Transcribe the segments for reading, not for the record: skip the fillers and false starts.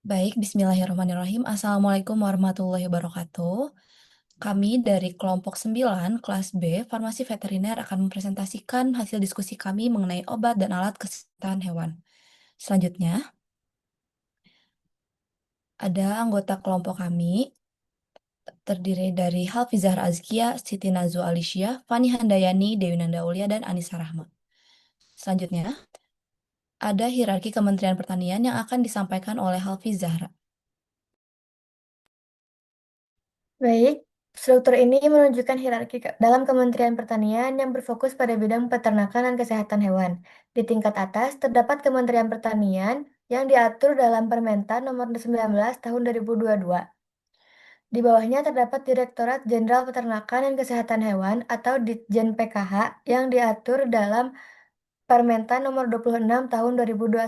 Baik, bismillahirrahmanirrahim. Assalamualaikum warahmatullahi wabarakatuh. Kami dari kelompok 9, kelas B, Farmasi Veteriner akan mempresentasikan hasil diskusi kami mengenai obat dan alat kesehatan hewan. Selanjutnya, ada anggota kelompok kami, terdiri dari Halfizah Azkia, Siti Nazwa Alisya, Fani Handayani, Dewi Nanda Ulia, dan Anissa Rahma. Selanjutnya, ada hierarki Kementerian Pertanian yang akan disampaikan oleh Halfizah. Baik, struktur ini menunjukkan hierarki dalam Kementerian Pertanian yang berfokus pada bidang peternakan dan kesehatan hewan. Di tingkat atas terdapat Kementerian Pertanian yang diatur dalam Permentan Nomor 19 Tahun 2022. Di bawahnya terdapat Direktorat Jenderal Peternakan dan Kesehatan Hewan atau Ditjen PKH yang diatur dalam Permentan Nomor 26 Tahun 2021.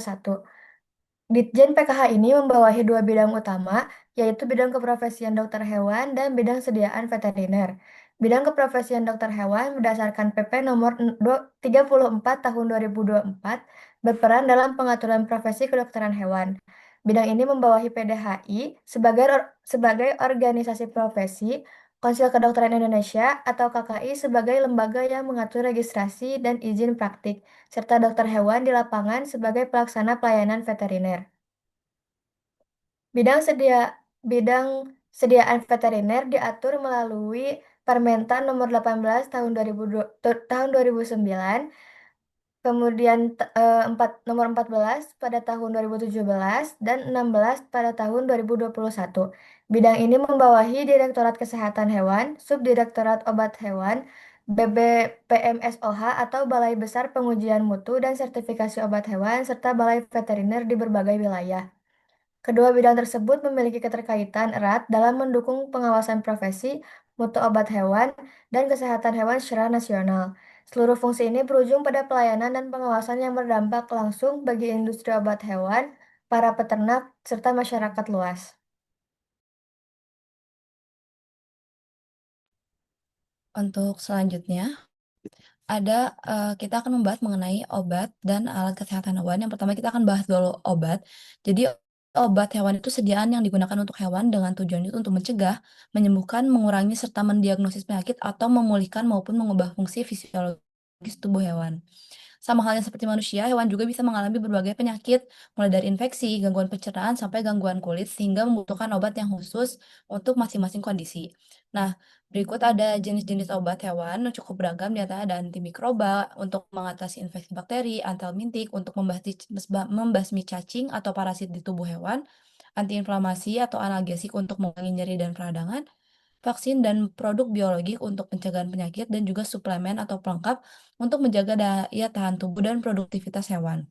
Ditjen PKH ini membawahi dua bidang utama, yaitu bidang keprofesian dokter hewan dan bidang sediaan veteriner. Bidang keprofesian dokter hewan berdasarkan PP nomor 34 tahun 2024 berperan dalam pengaturan profesi kedokteran hewan. Bidang ini membawahi PDHI sebagai organisasi profesi, Konsil Kedokteran Indonesia atau KKI sebagai lembaga yang mengatur registrasi dan izin praktik, serta dokter hewan di lapangan sebagai pelaksana pelayanan veteriner. Bidang sedia bidang sediaan veteriner diatur melalui Permentan Nomor 18 tahun 2002, tahun 2009, kemudian Nomor 14 pada tahun 2017 dan 16 pada tahun 2021. Bidang ini membawahi Direktorat Kesehatan Hewan, Subdirektorat Obat Hewan, BBPMSOH atau Balai Besar Pengujian Mutu dan Sertifikasi Obat Hewan serta Balai Veteriner di berbagai wilayah. Kedua bidang tersebut memiliki keterkaitan erat dalam mendukung pengawasan profesi, mutu obat hewan, dan kesehatan hewan secara nasional. Seluruh fungsi ini berujung pada pelayanan dan pengawasan yang berdampak langsung bagi industri obat hewan, para peternak, serta masyarakat luas. Untuk selanjutnya, kita akan membahas mengenai obat dan alat kesehatan hewan. Yang pertama kita akan bahas dulu obat. Jadi obat hewan itu sediaan yang digunakan untuk hewan dengan tujuan itu untuk mencegah, menyembuhkan, mengurangi serta mendiagnosis penyakit atau memulihkan maupun mengubah fungsi fisiologis tubuh hewan. Sama halnya seperti manusia, hewan juga bisa mengalami berbagai penyakit, mulai dari infeksi, gangguan pencernaan, sampai gangguan kulit, sehingga membutuhkan obat yang khusus untuk masing-masing kondisi. Nah, berikut ada jenis-jenis obat hewan yang cukup beragam, di antara ada antimikroba untuk mengatasi infeksi bakteri, antihelmintik untuk membasmi cacing atau parasit di tubuh hewan, antiinflamasi atau analgesik untuk mengurangi nyeri dan peradangan, vaksin dan produk biologik untuk pencegahan penyakit, dan juga suplemen atau pelengkap untuk menjaga daya tahan tubuh dan produktivitas hewan.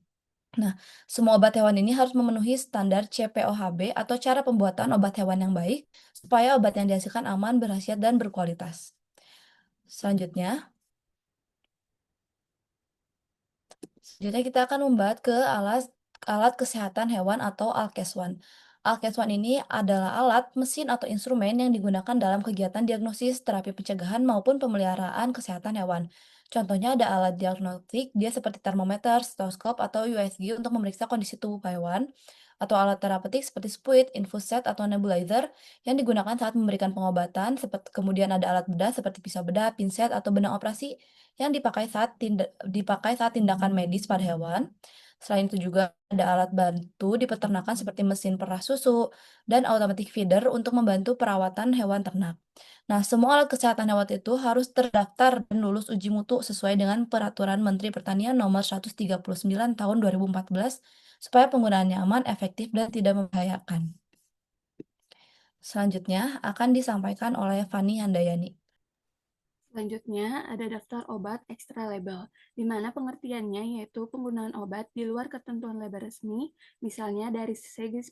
Nah, semua obat hewan ini harus memenuhi standar CPOHB atau cara pembuatan obat hewan yang baik, supaya obat yang dihasilkan aman, berkhasiat, dan berkualitas. Selanjutnya, Selanjutnya kita akan membahas ke alat alat kesehatan hewan atau Alkeswan. Alkeswan ini adalah alat, mesin atau instrumen yang digunakan dalam kegiatan diagnosis, terapi pencegahan maupun pemeliharaan kesehatan hewan. Contohnya ada alat diagnostik, dia seperti termometer, stetoskop, atau USG untuk memeriksa kondisi tubuh hewan, atau alat terapeutik seperti spuit, infuset, atau nebulizer yang digunakan saat memberikan pengobatan. Kemudian ada alat bedah seperti pisau bedah, pinset, atau benang operasi yang dipakai saat tindakan medis pada hewan. Selain itu juga ada alat bantu di peternakan seperti mesin perah susu dan automatic feeder untuk membantu perawatan hewan ternak. Nah, semua alat kesehatan hewan itu harus terdaftar dan lulus uji mutu sesuai dengan Peraturan Menteri Pertanian Nomor 139 Tahun 2014 supaya penggunaannya aman, efektif, dan tidak membahayakan. Selanjutnya akan disampaikan oleh Fani Handayani. Selanjutnya, ada daftar obat ekstra label, di mana pengertiannya yaitu penggunaan obat di luar ketentuan label resmi, misalnya dari segi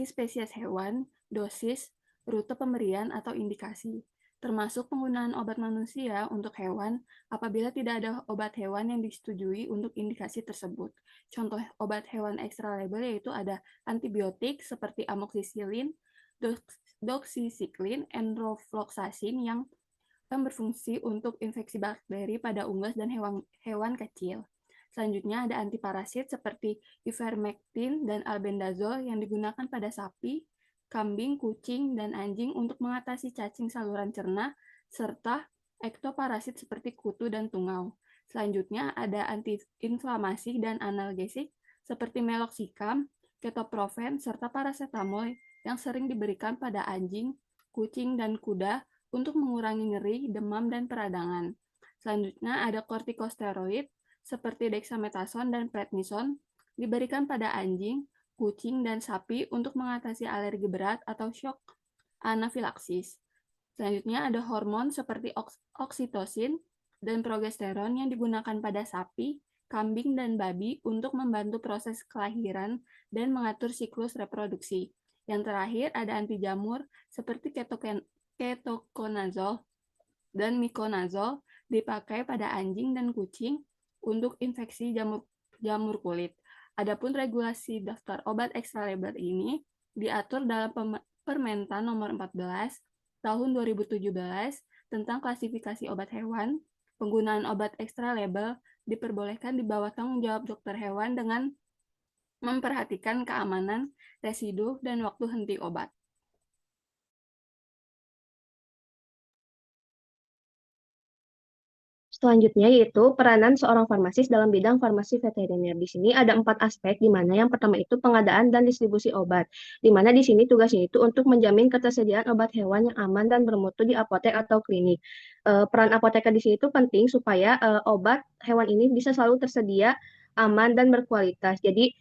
spesies hewan, dosis, rute pemberian, atau indikasi, termasuk penggunaan obat manusia untuk hewan apabila tidak ada obat hewan yang disetujui untuk indikasi tersebut. Contoh obat hewan ekstra label yaitu ada antibiotik seperti amoxicillin, doxycycline, enrofloxacin yang berfungsi untuk infeksi bakteri pada unggas dan hewan kecil. Selanjutnya ada antiparasit seperti ivermectin dan albendazole yang digunakan pada sapi, kambing, kucing, dan anjing untuk mengatasi cacing saluran cerna, serta ektoparasit seperti kutu dan tungau. Selanjutnya ada antiinflamasi dan analgesik seperti meloxicam, ketoprofen, serta paracetamol yang sering diberikan pada anjing, kucing, dan kuda untuk mengurangi nyeri, demam, dan peradangan. Selanjutnya ada kortikosteroid seperti dexamethasone dan prednison diberikan pada anjing, kucing, dan sapi untuk mengatasi alergi berat atau shock anafilaksis. Selanjutnya ada hormon seperti oksitosin dan progesteron yang digunakan pada sapi, kambing, dan babi untuk membantu proses kelahiran dan mengatur siklus reproduksi. Yang terakhir ada anti jamur seperti ketoconazole dan miconazole dipakai pada anjing dan kucing untuk infeksi jamur kulit. Adapun regulasi daftar obat ekstra label ini diatur dalam Permentan nomor 14 tahun 2017 tentang klasifikasi obat hewan. Penggunaan obat ekstra label diperbolehkan di bawah tanggung jawab dokter hewan dengan memperhatikan keamanan, residu, dan waktu henti obat. Selanjutnya yaitu peranan seorang farmasis dalam bidang farmasi veteriner. Di sini ada 4 aspek, di mana yang pertama itu pengadaan dan distribusi obat. Di mana di sini tugasnya itu untuk menjamin ketersediaan obat hewan yang aman dan bermutu di apotek atau klinik. Peran apoteker di sini itu penting supaya obat hewan ini bisa selalu tersedia, aman dan berkualitas. Jadi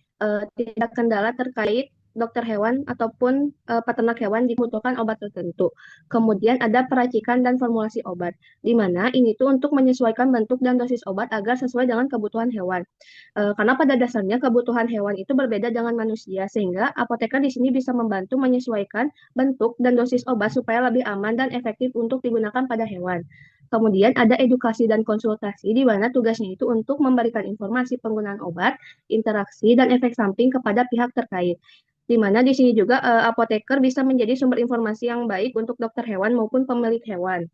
tidak kendala terkait dokter hewan ataupun peternak hewan dibutuhkan obat tertentu. Kemudian ada peracikan dan formulasi obat, di mana ini tuh untuk menyesuaikan bentuk dan dosis obat agar sesuai dengan kebutuhan hewan. Karena pada dasarnya kebutuhan hewan itu berbeda dengan manusia, sehingga apoteker di sini bisa membantu menyesuaikan bentuk dan dosis obat supaya lebih aman dan efektif untuk digunakan pada hewan. Kemudian ada edukasi dan konsultasi, di mana tugasnya itu untuk memberikan informasi penggunaan obat, interaksi, dan efek samping kepada pihak terkait. Di mana di sini juga apoteker bisa menjadi sumber informasi yang baik untuk dokter hewan maupun pemilik hewan.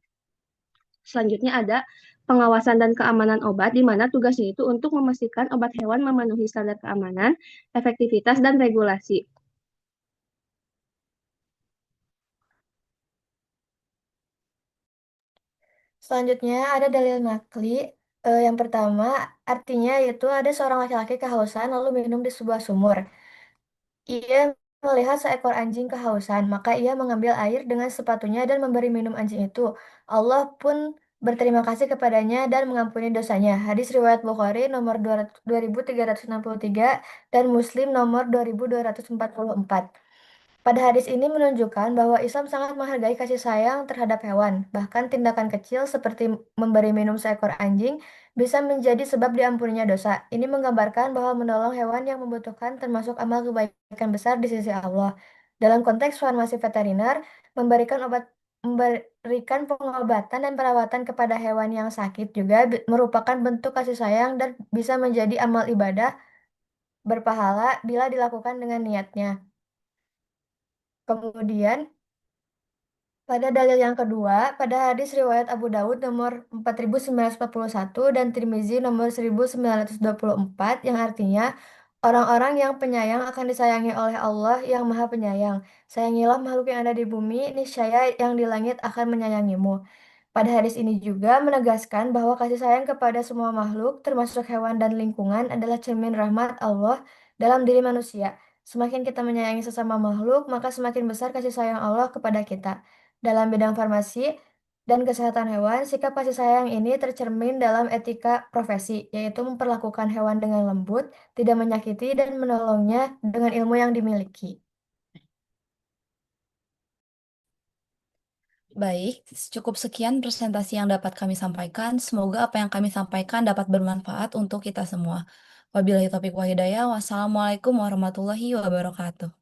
Selanjutnya ada pengawasan dan keamanan obat, di mana tugasnya itu untuk memastikan obat hewan memenuhi standar keamanan, efektivitas, dan regulasi. Selanjutnya ada dalil nakli. Yang pertama, artinya yaitu ada seorang laki-laki kehausan lalu minum di sebuah sumur. Ia melihat seekor anjing kehausan, maka ia mengambil air dengan sepatunya dan memberi minum anjing itu. Allah pun berterima kasih kepadanya dan mengampuni dosanya. Hadis riwayat Bukhari nomor 2363 dan Muslim nomor 2244. Pada hadis ini menunjukkan bahwa Islam sangat menghargai kasih sayang terhadap hewan. Bahkan tindakan kecil seperti memberi minum seekor anjing bisa menjadi sebab diampuninya dosa. Ini menggambarkan bahwa menolong hewan yang membutuhkan termasuk amal kebaikan besar di sisi Allah. Dalam konteks farmasi veteriner, memberikan pengobatan dan perawatan kepada hewan yang sakit juga merupakan bentuk kasih sayang dan bisa menjadi amal ibadah berpahala bila dilakukan dengan niatnya. Kemudian, pada dalil yang kedua, pada hadis riwayat Abu Dawud nomor 4941 dan Tirmizi nomor 1924 yang artinya orang-orang yang penyayang akan disayangi oleh Allah yang Maha Penyayang. Sayangilah makhluk yang ada di bumi, niscaya yang di langit akan menyayangimu. Pada hadis ini juga menegaskan bahwa kasih sayang kepada semua makhluk, termasuk hewan dan lingkungan, adalah cermin rahmat Allah dalam diri manusia. Semakin kita menyayangi sesama makhluk, maka semakin besar kasih sayang Allah kepada kita. Dalam bidang farmasi dan kesehatan hewan, sikap kasih sayang ini tercermin dalam etika profesi, yaitu memperlakukan hewan dengan lembut, tidak menyakiti, dan menolongnya dengan ilmu yang dimiliki. Baik, cukup sekian presentasi yang dapat kami sampaikan. Semoga apa yang kami sampaikan dapat bermanfaat untuk kita semua. Wabillahi taufiq wa hidayah. Wassalamualaikum warahmatullahi wabarakatuh.